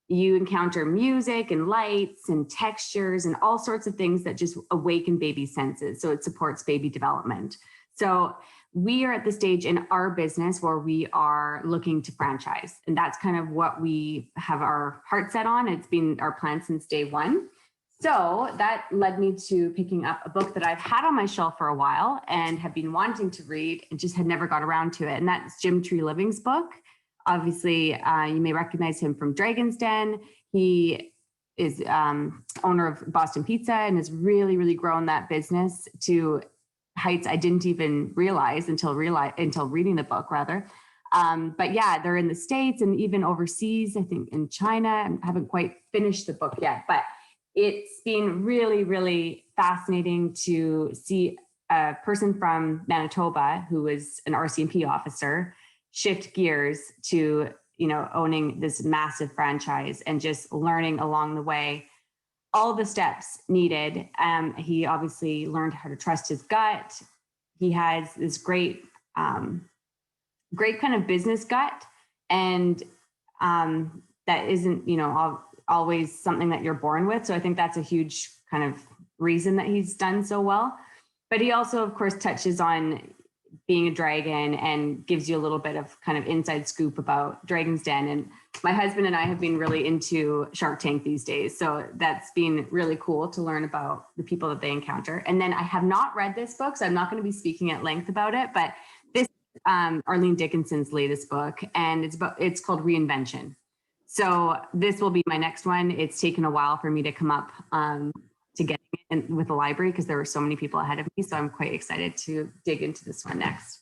you encounter music and lights and textures and all sorts of things that just awaken baby senses. So it supports baby development. So we are at the stage in our business where we are looking to franchise. And that's kind of what we have our heart set on. It's been our plan since day one. So that led me to picking up a book that I've had on my shelf for a while and have been wanting to read and just had never got around to it. And that's Jim Trevling's book. Obviously, you may recognize him from Dragon's Den. He is owner of Boston Pizza and has really, really grown that business to heights I didn't even realize until reading the book, rather. But yeah, they're in the States and even overseas, I think in China. I haven't quite finished the book yet, but it's been really, really fascinating to see a person from Manitoba who was an RCMP officer shift gears to, owning this massive franchise and just learning along the way all the steps needed. He obviously learned how to trust his gut. He has this great kind of business gut, and that isn't, always something that you're born with. So I think that's a huge kind of reason that he's done so well. But he also, of course, touches on being a dragon and gives you a little bit of kind of inside scoop about Dragon's Den. And my husband and I have been really into Shark Tank these days. So that's been really cool to learn about the people that they encounter. And then I have not read this book, so I'm not going to be speaking at length about it, but this Arlene Dickinson's latest book, and it's called Reinvention. So this will be my next one. It's taken a while for me to come up to get in with the library because there were so many people ahead of me. So I'm quite excited to dig into this one next.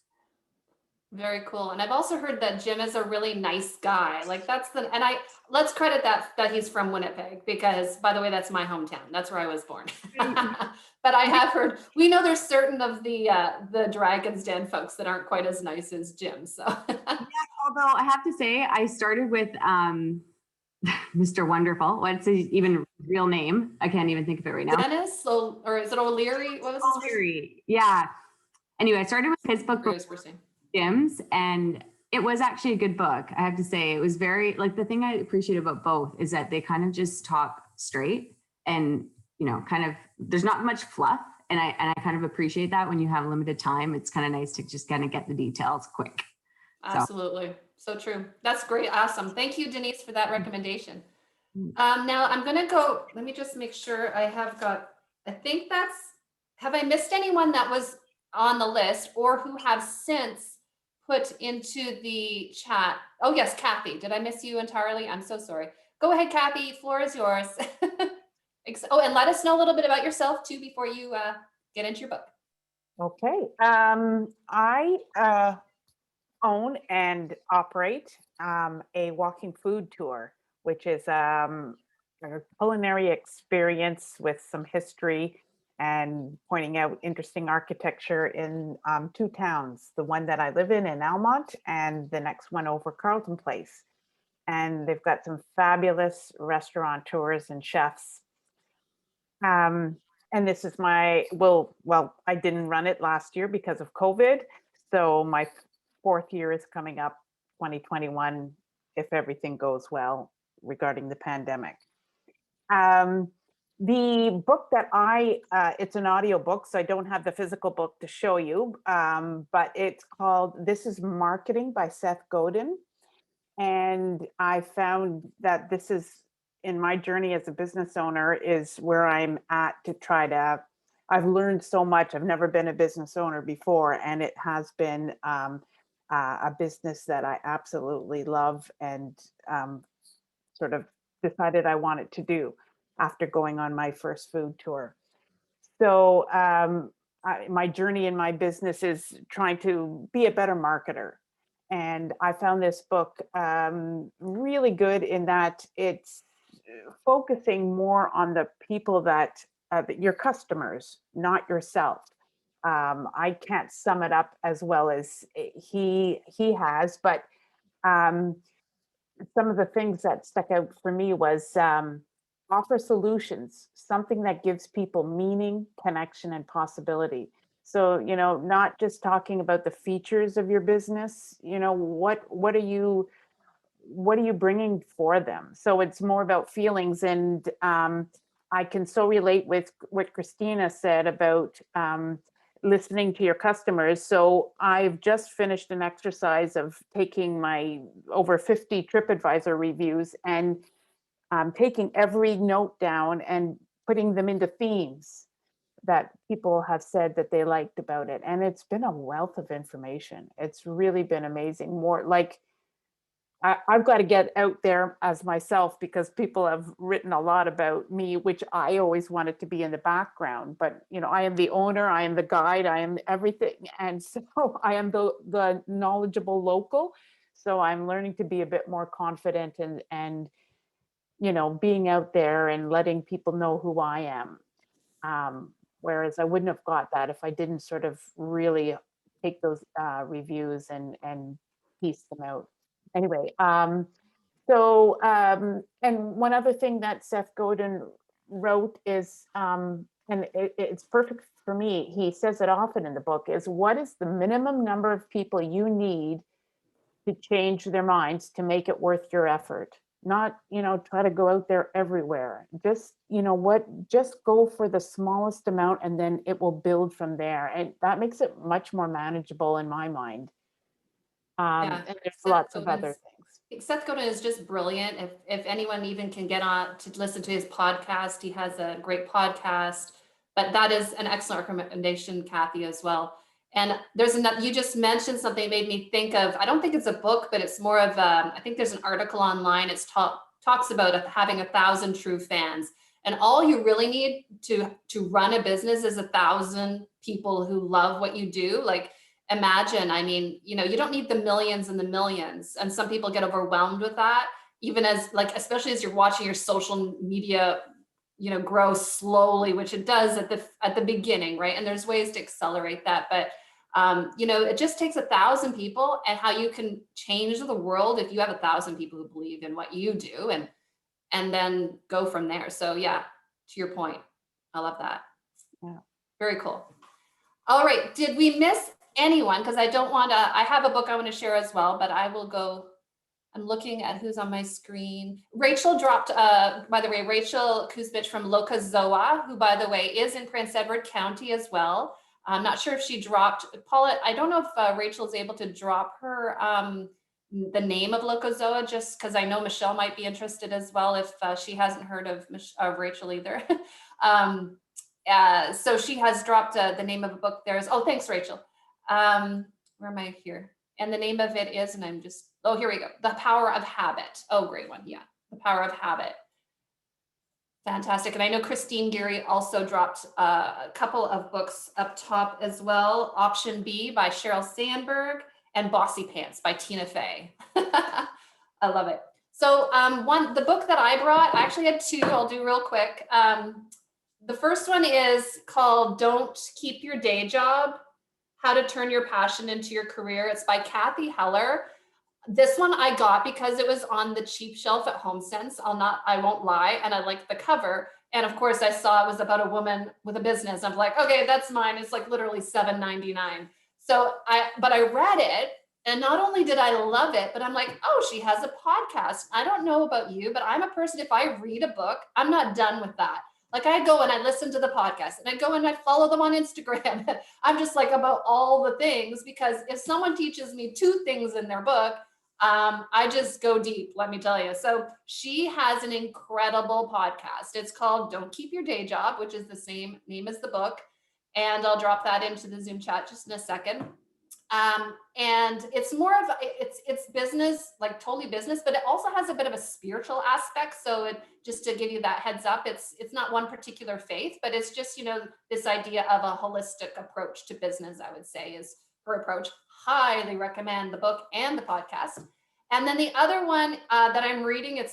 Very cool. And I've also heard that Jim is a really nice guy. Like let's credit that he's from Winnipeg, because by the way, that's my hometown. That's where I was born. But I have heard, we know there's certain of the Dragon's Den folks that aren't quite as nice as Jim. So yeah, although I have to say, I started with Mr. Wonderful. What's his even real name? I can't even think of it right now. Dennis, or is it O'Leary? What was his O'Leary? Yeah. Anyway, I started with his book, Jim's, and it was actually a good book. I have to say, it was very, like, the thing I appreciate about both is that they kind of just talk straight and, kind of, there's not much fluff. And I kind of appreciate that when you have limited time. It's kind of nice to just kind of get the details quick. Absolutely. So true. That's great. Awesome. Thank you, Denise, for that recommendation. Now I'm going to go, let me just make sure have I missed anyone that was on the list or who have since put into the chat? Oh yes, Cathy. Did I miss you entirely? I'm so sorry. Go ahead, Cathy. Floor is yours. Oh, and let us know a little bit about yourself too before you get into your book. Okay. own and operate a walking food tour, which is a culinary experience with some history and pointing out interesting architecture in two towns, the one that I live in Almont and the next one over Carleton Place. And they've got some fabulous restaurateurs and chefs. And this is my, well, I didn't run it last year because of COVID. So my fourth year is coming up, 2021, if everything goes well regarding the pandemic. The book that it's an audio book, so I don't have the physical book to show you, but it's called This is Marketing by Seth Godin. And I found that this is, in my journey as a business owner, is where I'm at to try to, I've learned so much. I've never been a business owner before, and it has been a business that I absolutely love and sort of decided I wanted to do after going on my first food tour. So my journey in my business is trying to be a better marketer. And I found this book really good in that it's focusing more on the people that your customers, not yourself. I can't sum it up as well as he has, but some of the things that stuck out for me was offer solutions, something that gives people meaning, connection, and possibility. So, not just talking about the features of your business, what are you bringing for them? So it's more about feelings. And I can so relate with what Christina said about listening to your customers. So I've just finished an exercise of taking my over 50 TripAdvisor reviews and taking every note down and putting them into themes that people have said that they liked about it. And it's been a wealth of information. It's really been amazing. More like I've got to get out there as myself because people have written a lot about me, which I always wanted to be in the background. But, I am the owner, I am the guide, I am everything. And so I am the knowledgeable local. So I'm learning to be a bit more confident and being out there and letting people know who I am. Whereas I wouldn't have got that if I didn't sort of really take those reviews and piece them out. Anyway, and one other thing that Seth Godin wrote is, and it's perfect for me, he says it often in the book, is what is the minimum number of people you need to change their minds to make it worth your effort? Not, try to go out there everywhere. Just, just go for the smallest amount and then it will build from there. And that makes it much more manageable in my mind. And there's lots of other things. Seth Godin is just brilliant. If anyone even can get on to listen to his podcast, he has a great podcast, but that is an excellent recommendation, Cathy, as well. And there's enough, you just mentioned something that made me think of, I don't think it's a book, but it's more of I think there's an article online. It's talks about having 1,000 true fans. And all you really need to run a business is 1,000 people who love what you do. Like, imagine, you don't need the millions and the millions. And some people get overwhelmed with that, even as especially as you're watching your social media, grow slowly, which it does at the beginning, right? And there's ways to accelerate that. But, it just takes 1,000 people, and how you can change the world if you have 1,000 people who believe in what you do and then go from there. So yeah, to your point, I love that. Yeah. Very cool. All right. Did we miss anyone? Because I don't want to, I have a book I want to share as well, but I will go. I'm looking at who's on my screen. Rachel dropped, by the way, Rachel Kuzmich from Lokazoa, who, by the way, is in Prince Edward County as well. I'm not sure if she dropped, Paula, I don't know if Rachel's able to drop her, the name of Lokazoa, just because I know Michelle might be interested as well if she hasn't heard of Rachel either. So she has dropped the name of a book there. Oh, thanks, Rachel. Where am I here? And the name of it is, and I'm just, oh, here we go. The Power of Habit. Oh, great one. Yeah. The Power of Habit. Fantastic. And I know Christine Geary also dropped a couple of books up top as well. Option B by Sheryl Sandberg and Bossy Pants by Tina Fey. I love it. So the book that I brought, I actually had two, I'll do real quick. The first one is called Don't Keep Your Day Job, How to Turn Your Passion into Your Career. It's by Cathy Heller. This one I got because it was on the cheap shelf at HomeSense. I won't lie. And I liked the cover. And of course I saw it was about a woman with a business. I'm like, okay, that's mine. It's like literally $7.99. But I read it, and not only did I love it, but I'm like, oh, she has a podcast. I don't know about you, but I'm a person, if I read a book, I'm not done with that. Like I go and I listen to the podcast, and I go and I follow them on Instagram. I'm just like about all the things, because if someone teaches me 2 things in their book, I just go deep, let me tell you. So she has an incredible podcast. It's called Don't Keep Your Day Job, which is the same name as the book. And I'll drop that into the Zoom chat just in a second. And it's more of, it's business, like totally business, but it also has a bit of a spiritual aspect. So just to give you that heads up, it's not one particular faith, but it's just, this idea of a holistic approach to business, I would say, is her approach. Highly recommend the book and the podcast. And then the other one that I'm reading, I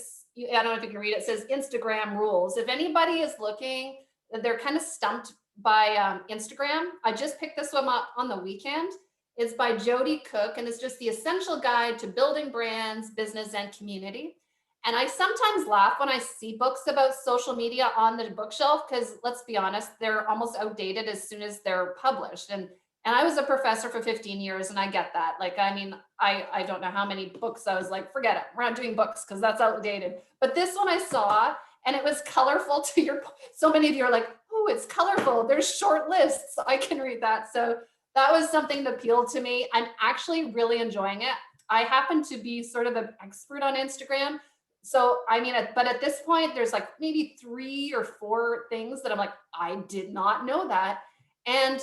don't know if you can read it, says Instagram Rules. If anybody is looking, they're kind of stumped by Instagram. I just picked this one up on the weekend. It's by Jody Cook, and it's just the essential guide to building brands, business, and community. And I sometimes laugh when I see books about social media on the bookshelf, because let's be honest, they're almost outdated as soon as they're published. And I was a professor for 15 years, and I get that. Like, I mean, I don't know how many books I was like, forget it, we're not doing books because that's outdated. But this one I saw, and it was colorful to your, so many of you are like, oh, it's colorful. There's short lists. I can read that. So that was something that appealed to me. I'm actually really enjoying it. I happen to be sort of an expert on Instagram. So, I mean, but at this point, there's like maybe 3 or 4 things that I'm like, I did not know that. And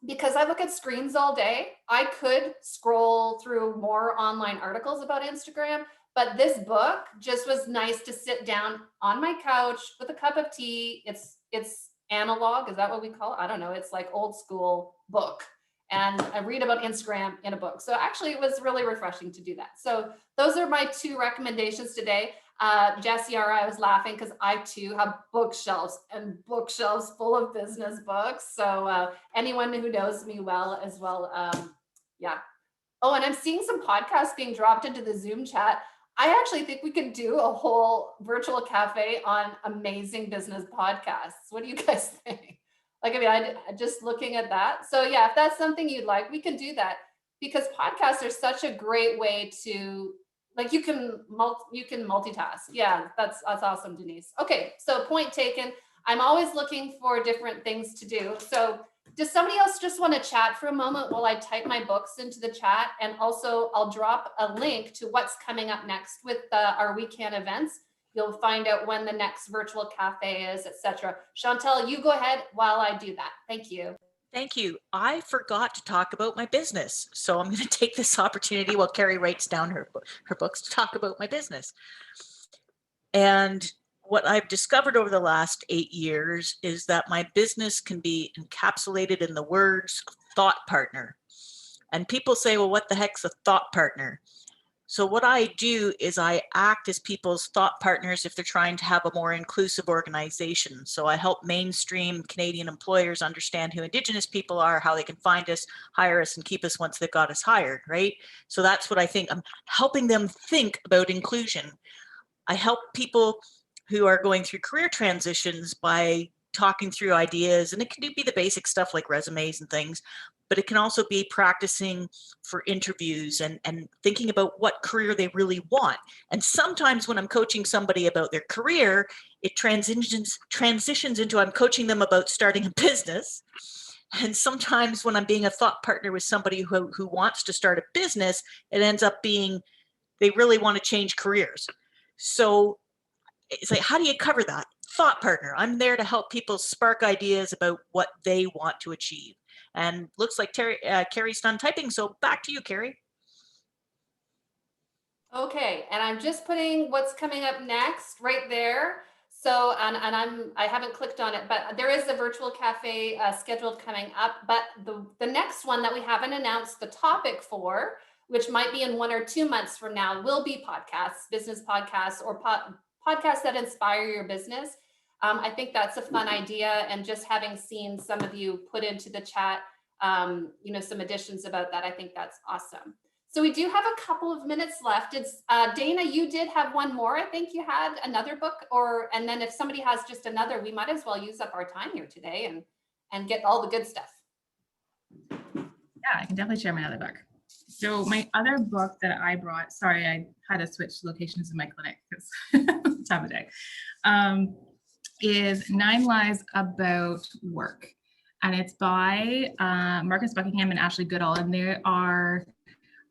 because I look at screens all day, I could scroll through more online articles about Instagram, but this book just was nice to sit down on my couch with a cup of tea. It's analog, is that what we call it? I don't know. It's like old school book. And I read about Instagram in a book. So actually it was really refreshing to do that. So those are my 2 recommendations today. Jesse, I was laughing because I too have bookshelves and bookshelves full of business books. So anyone who knows me well as well. Yeah. Oh, and I'm seeing some podcasts being dropped into the Zoom chat. I actually think we could do a whole virtual cafe on amazing business podcasts. What do you guys think? Like, I mean, I just looking at that. So yeah, if that's something you'd like, we can do that, because podcasts are such a great way to, like, you can multitask. Yeah, that's awesome, Denise. Okay, so point taken. I'm always looking for different things to do. So does somebody else just want to chat for a moment while I type my books into the chat? And also I'll drop a link to what's coming up next with our weekend events. You'll find out when the next virtual cafe is, etc. Chantel, you go ahead while I do that. Thank you. Thank you. I forgot to talk about my business. So I'm going to take this opportunity while Carrie writes down her books to talk about my business. And what I've discovered over the last 8 years is that my business can be encapsulated in the words thought partner. And people say, well, what the heck's a thought partner? So what I do is I act as people's thought partners if they're trying to have a more inclusive organization. So I help mainstream Canadian employers understand who Indigenous people are, how they can find us, hire us, and keep us once they've got us hired, right? So that's what I think. I'm helping them think about inclusion. I help people who are going through career transitions by talking through ideas, and it can be the basic stuff like resumes and things, but it can also be practicing for interviews and thinking about what career they really want. And sometimes when I'm coaching somebody about their career, it transitions into I'm coaching them about starting a business. And sometimes when I'm being a thought partner with somebody who wants to start a business, it ends up being they really want to change careers. So it's like, how do you cover that? Thought partner. I'm there to help people spark ideas about what they want to achieve. And looks like Carrie's done typing. So back to you, Carrie. Okay, and I'm just putting what's coming up next right there. So, and I haven't clicked on it, but there is a virtual cafe scheduled coming up. But the next one that we haven't announced the topic for, which might be in 1 or 2 months from now, will be podcasts, business podcasts, or podcasts that inspire your business. I think that's a fun idea. And just having seen some of you put into the chat, some additions about that, I think that's awesome. So we do have a couple of minutes left. It's Dana, you did have one more. I think you had another book, and then if somebody has just another, we might as well use up our time here today and get all the good stuff. Yeah, I can definitely share my other book. So my other book that I brought, sorry, I had to switch locations in my clinic because time of day, is 9 Lies About Work. And it's by Marcus Buckingham and Ashley Goodall. And they are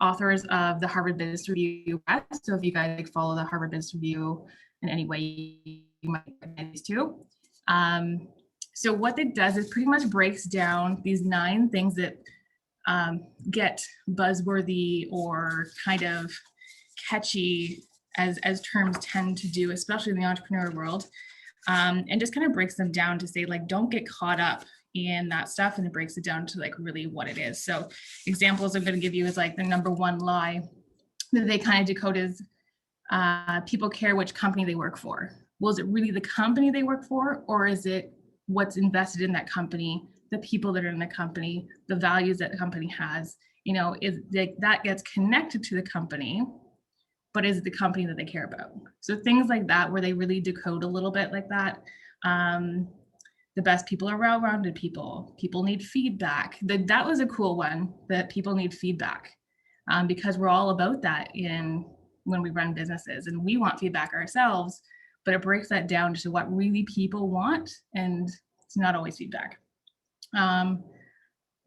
authors of the Harvard Business Review. So if you guys follow the Harvard Business Review in any way, you might recognize these two. So what it does is pretty much breaks down these 9 things that get buzzworthy or kind of catchy as terms tend to do, especially in the entrepreneur world, and just kind of breaks them down to say, like, don't get caught up in that stuff, and it breaks it down to like really what it is. So examples I'm going to give you is like the number 1 lie that they kind of decode is people care which company they work for. Well, is it really the company they work for, or is it what's invested in that company, the people that are in the company, the values that the company has? Is that gets connected to the company, but is it the company that they care about? So things like that, where they really decode a little bit like that. The best people are well-rounded people. People need feedback. That was a cool one, that people need feedback, because we're all about that when we run businesses, and we want feedback ourselves, but it breaks that down to what really people want, and it's not always feedback.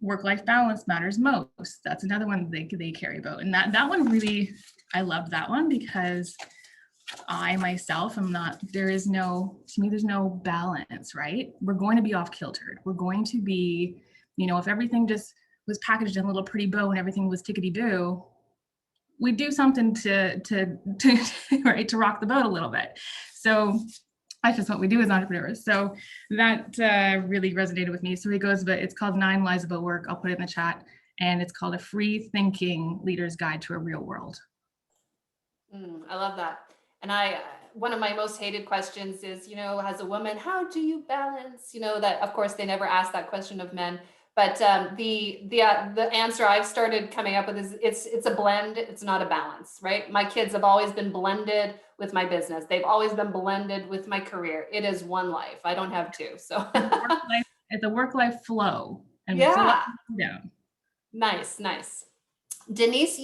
Work-life balance matters most. That's another one they carry about. And that one really, I loved that one because I myself am not, there's no balance, right? We're going to be off kiltered. We're going to be, if everything just was packaged in a little pretty bow and everything was tickety-boo, we'd do something to right, to rock the boat a little bit. So that's just what we do as entrepreneurs. So that really resonated with me. So it's called 9 Lies About Work. I'll put it in the chat. And it's called A Free Thinking Leader's Guide to a Real World. I love that. And one of my most hated questions is, as a woman, how do you balance? That of course they never ask that question of men. But the answer I've started coming up with is it's a blend. It's not a balance, right? My kids have always been blended with my business. They've always been blended with my career. It is one life. I don't have two. So it's a work-life flow. And yeah. Down. Nice. Denise,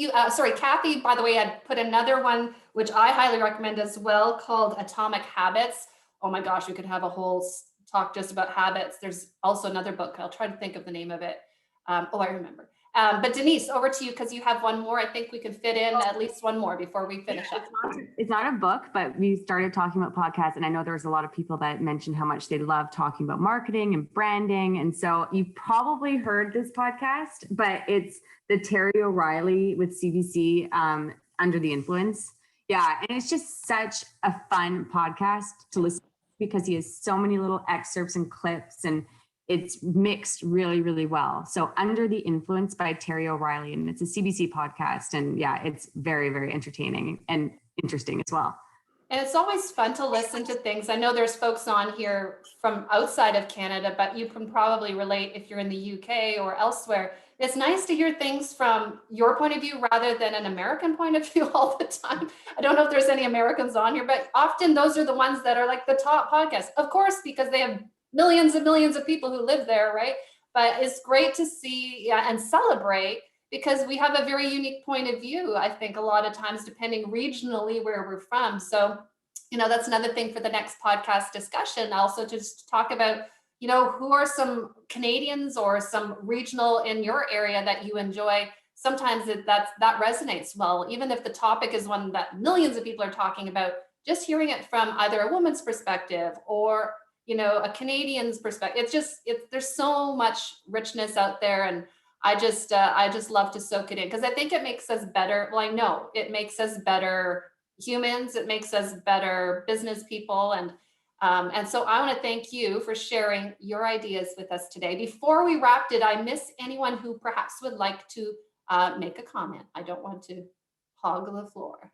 Cathy, by the way, had put another one, which I highly recommend as well, called Atomic Habits. Oh my gosh, we could have a whole talk just about habits. There's also another book. I'll try to think of the name of it. I remember. But Denise, over to you, because you have one more. I think we can fit in at least one more before we finish up. It's not a book, but we started talking about podcasts, and I know there was a lot of people that mentioned how much they love talking about marketing and branding. And so you've probably heard this podcast, but it's the Terry O'Reilly with CBC, Under the Influence. Yeah, and it's just such a fun podcast to listen to because he has so many little excerpts and clips, and it's mixed really, really well. So Under the Influence by Terry O'Reilly, and it's a CBC podcast. And yeah, it's very, very entertaining and interesting as well. And it's always fun to listen to things. I know there's folks on here from outside of Canada, but you can probably relate if you're in the UK or elsewhere. It's nice to hear things from your point of view rather than an American point of view all the time. I don't know if there's any Americans on here, but often those are the ones that are like the top podcasts, of course, because they have millions and millions of people who live there, right? But it's great to see and celebrate, because we have a very unique point of view, I think, a lot of times, depending regionally where we're from. So, that's another thing for the next podcast discussion, also just to talk about, who are some Canadians or some regional in your area that you enjoy. Sometimes that resonates well, even if the topic is one that millions of people are talking about, just hearing it from either a woman's perspective or a Canadian's perspective. There's so much richness out there, and I just love to soak it in, because I think it makes us better. Well, I know it makes us better humans. It makes us better business people, and And so I want to thank you for sharing your ideas with us today. Before we wrap, did I miss anyone who perhaps would like to make a comment? I don't want to hog the floor.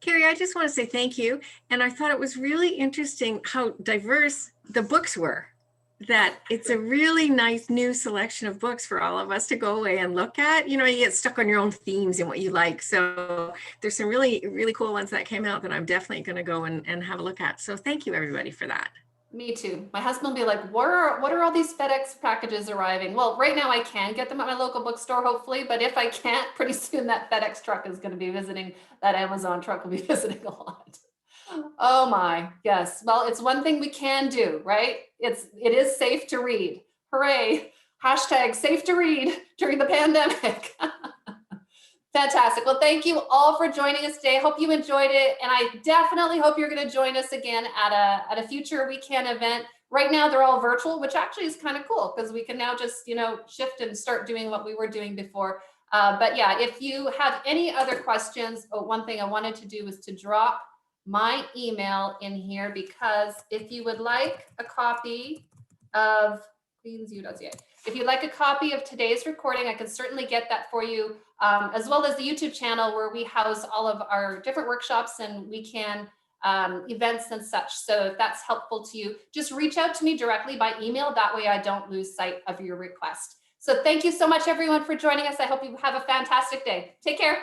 Carrie, I just want to say thank you. And I thought it was really interesting how diverse the books were. That it's a really nice new selection of books for all of us to go away and look at. You know, you get stuck on your own themes and what you like. So there's some really, really cool ones that came out that I'm definitely going to go and have a look at. So thank you, everybody, for that. Me too. My husband will be like, what are all these FedEx packages arriving? Well, right now I can get them at my local bookstore, hopefully, but if I can't, pretty soon that FedEx truck is going to be visiting, that Amazon truck will be visiting a lot. Oh my, yes. Well, it's one thing we can do, right? It is safe to read. Hooray. Hashtag safe to read during the pandemic. Fantastic. Well, thank you all for joining us today. I hope you enjoyed it. And I definitely hope you're going to join us again at a future weekend event. Right now, they're all virtual, which actually is kind of cool because we can now just, shift and start doing what we were doing before. But yeah, if you have any other questions, one thing I wanted to do was to drop my email in here, because if you would like a copy of if you'd like a copy of today's recording, I can certainly get that for you, as well as the YouTube channel where we house all of our different workshops and weekend events and such. So if that's helpful to you, just reach out to me directly by email. That way I don't lose sight of your request. So thank you so much, everyone, for joining us. I hope you have a fantastic day. Take care.